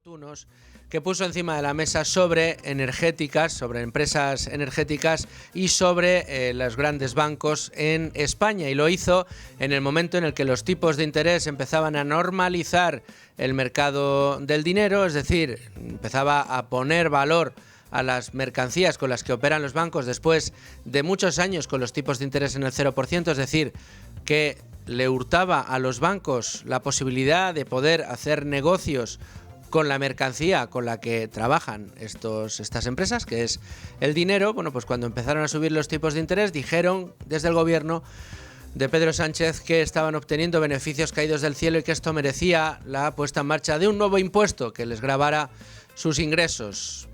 oportunos que puso encima de la mesa sobre energéticas, sobre empresas energéticas y sobre los grandes bancos en España. Y lo hizo en el momento en el que los tipos de interés empezaban a normalizar el mercado del dinero, es decir, empezaba a poner valor a las mercancías con las que operan los bancos después de muchos años con los tipos de interés en el 0%, es decir, que le hurtaba a los bancos la posibilidad de poder hacer negocios con la mercancía con la que trabajan estas empresas, que es el dinero. Bueno, pues cuando empezaron a subir los tipos de interés, dijeron desde el gobierno de Pedro Sánchez que estaban obteniendo beneficios caídos del cielo y que esto merecía la puesta en marcha de un nuevo impuesto que les gravara sus ingresos,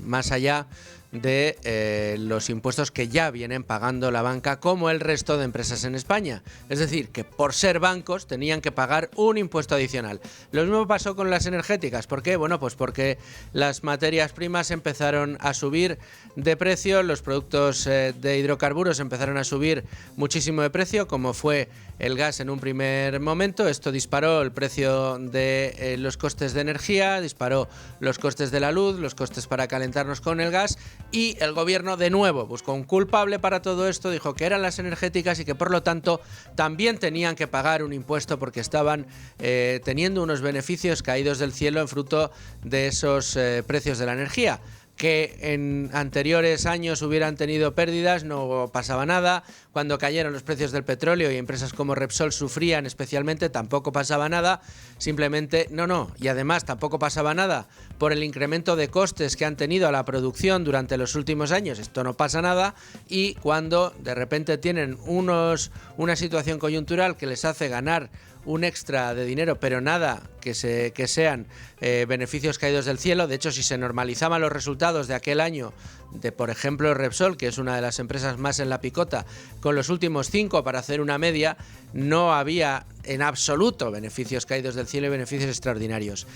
más allá de los impuestos que ya vienen pagando la banca como el resto de empresas en España. Es decir, que por ser bancos tenían que pagar un impuesto adicional. Lo mismo pasó con las energéticas. ¿Por qué? Bueno, pues porque las materias primas empezaron a subir de precio, los productos de hidrocarburos empezaron a subir muchísimo de precio, como fue el gas en un primer momento. Esto disparó el precio de los costes de energía, disparó los costes de la luz, los costes para calentarnos con el gas. Y el gobierno de nuevo buscó un culpable para todo esto, dijo que eran las energéticas y que por lo tanto también tenían que pagar un impuesto porque estaban teniendo unos beneficios caídos del cielo en fruto de esos precios de la energía. Que en anteriores años hubieran tenido pérdidas, no pasaba nada. Cuando cayeron los precios del petróleo y empresas como Repsol sufrían especialmente, tampoco pasaba nada. Simplemente no. Y además tampoco pasaba nada por el incremento de costes que han tenido a la producción durante los últimos años. Esto no pasa nada. Y cuando de repente tienen una situación coyuntural que les hace ganar un extra de dinero, pero nada que sean beneficios caídos del cielo. De hecho, si se normalizaban los resultados de aquel año de, por ejemplo, Repsol, que es una de las empresas más en la picota, con los últimos 5 para hacer una media, no había en absoluto beneficios caídos del cielo y beneficios extraordinarios.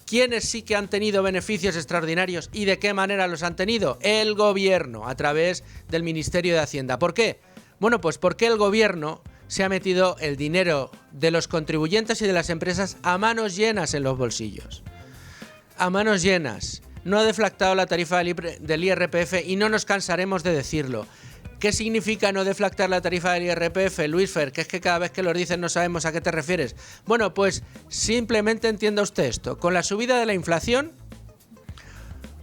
¿Quiénes sí que han tenido beneficios extraordinarios y de qué manera los han tenido? El gobierno, a través del Ministerio de Hacienda. ¿Por qué? Bueno, pues porque el gobierno se ha metido el dinero de los contribuyentes y de las empresas a manos llenas en los bolsillos. A manos llenas. No ha deflactado la tarifa del IRPF y no nos cansaremos de decirlo. ¿Qué significa no deflactar la tarifa del IRPF, Luis Fer? Que es que cada vez que lo dicen no sabemos a qué te refieres. Bueno, pues simplemente entienda usted esto. Con la subida de la inflación,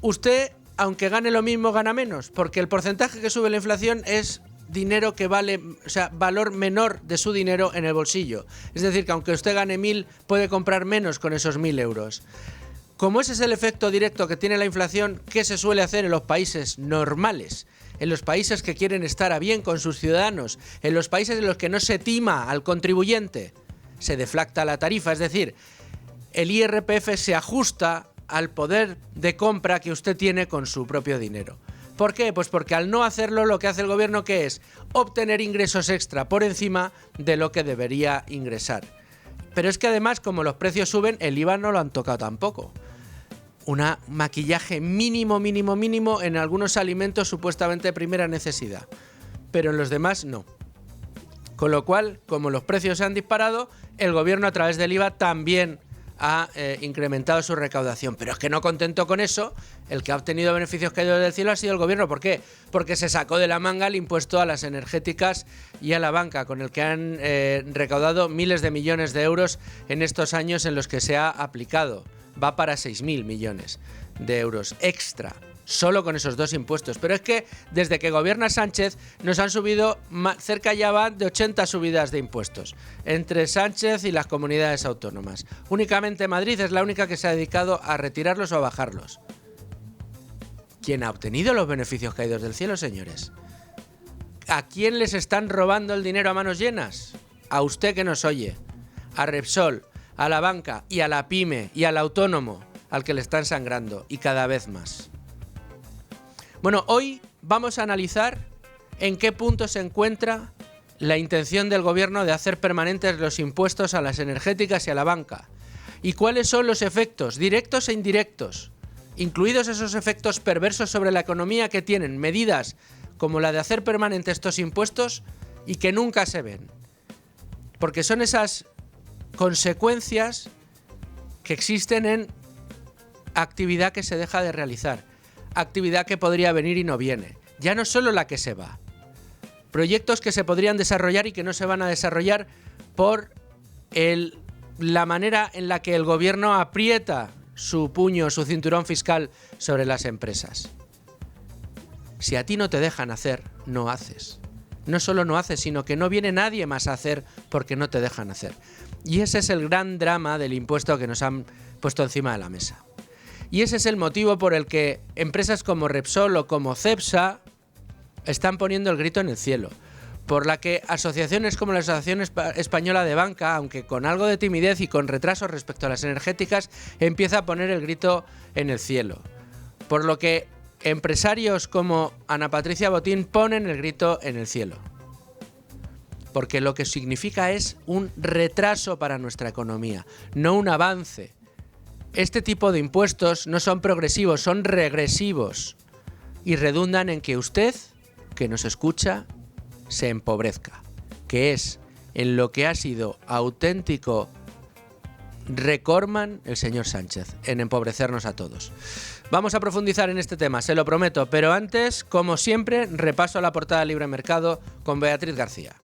usted, aunque gane lo mismo, gana menos, porque el porcentaje que sube la inflación es dinero que vale, o sea, valor menor de su dinero en el bolsillo. Es decir, que aunque usted gane 1.000, puede comprar menos con esos 1.000 euros. Como ese es el efecto directo que tiene la inflación, ¿qué se suele hacer en los países normales? En los países que quieren estar a bien con sus ciudadanos, en los países en los que no se tima al contribuyente, se deflacta la tarifa, es decir, el IRPF se ajusta al poder de compra que usted tiene con su propio dinero. ¿Por qué? Pues porque al no hacerlo, lo que hace el gobierno, ¿qué es? Obtener ingresos extra por encima de lo que debería ingresar. Pero es que además, como los precios suben, el IVA no lo han tocado tampoco. Un maquillaje mínimo en algunos alimentos supuestamente de primera necesidad, pero en los demás no. Con lo cual, como los precios se han disparado, el gobierno a través del IVA también ha incrementado su recaudación. Pero es que no contento con eso, el que ha obtenido beneficios caídos del cielo ha sido el gobierno. ¿Por qué? Porque se sacó de la manga el impuesto a las energéticas y a la banca, con el que han recaudado miles de millones de euros en estos años en los que se ha aplicado. Va para 6.000 millones de euros extra, solo con esos dos impuestos. Pero es que desde que gobierna Sánchez nos han subido cerca ya van de 80 subidas de impuestos entre Sánchez y las comunidades autónomas. Únicamente Madrid es la única que se ha dedicado a retirarlos o a bajarlos. ¿Quién ha obtenido los beneficios caídos del cielo, señores? ¿A quién les están robando el dinero a manos llenas? A usted que nos oye, a Repsol, a la banca y a la pyme y al autónomo al que le están sangrando, y cada vez más. Bueno, hoy vamos a analizar en qué punto se encuentra la intención del gobierno de hacer permanentes los impuestos a las energéticas y a la banca, y cuáles son los efectos directos e indirectos, incluidos esos efectos perversos sobre la economía que tienen medidas como la de hacer permanentes estos impuestos y que nunca se ven. Porque son esas consecuencias que existen en actividad que se deja de realizar, actividad que podría venir y no viene. Ya no solo la que se va. Proyectos que se podrían desarrollar y que no se van a desarrollar por la manera en la que el gobierno aprieta su puño, su cinturón fiscal sobre las empresas. Si a ti no te dejan hacer, no haces. No solo no haces, sino que no viene nadie más a hacer porque no te dejan hacer. Y ese es el gran drama del impuesto que nos han puesto encima de la mesa. Y ese es el motivo por el que empresas como Repsol o como Cepsa están poniendo el grito en el cielo. Por la que asociaciones como la Asociación Española de Banca, aunque con algo de timidez y con retraso respecto a las energéticas, empieza a poner el grito en el cielo. Por lo que empresarios como Ana Patricia Botín ponen el grito en el cielo. Porque lo que significa es un retraso para nuestra economía, no un avance. Este tipo de impuestos no son progresivos, son regresivos y redundan en que usted, que nos escucha, se empobrezca, que es en lo que ha sido auténtico recordman el señor Sánchez, en empobrecernos a todos. Vamos a profundizar en este tema, se lo prometo, pero antes, como siempre, repaso a la portada de Libre Mercado con Beatriz García.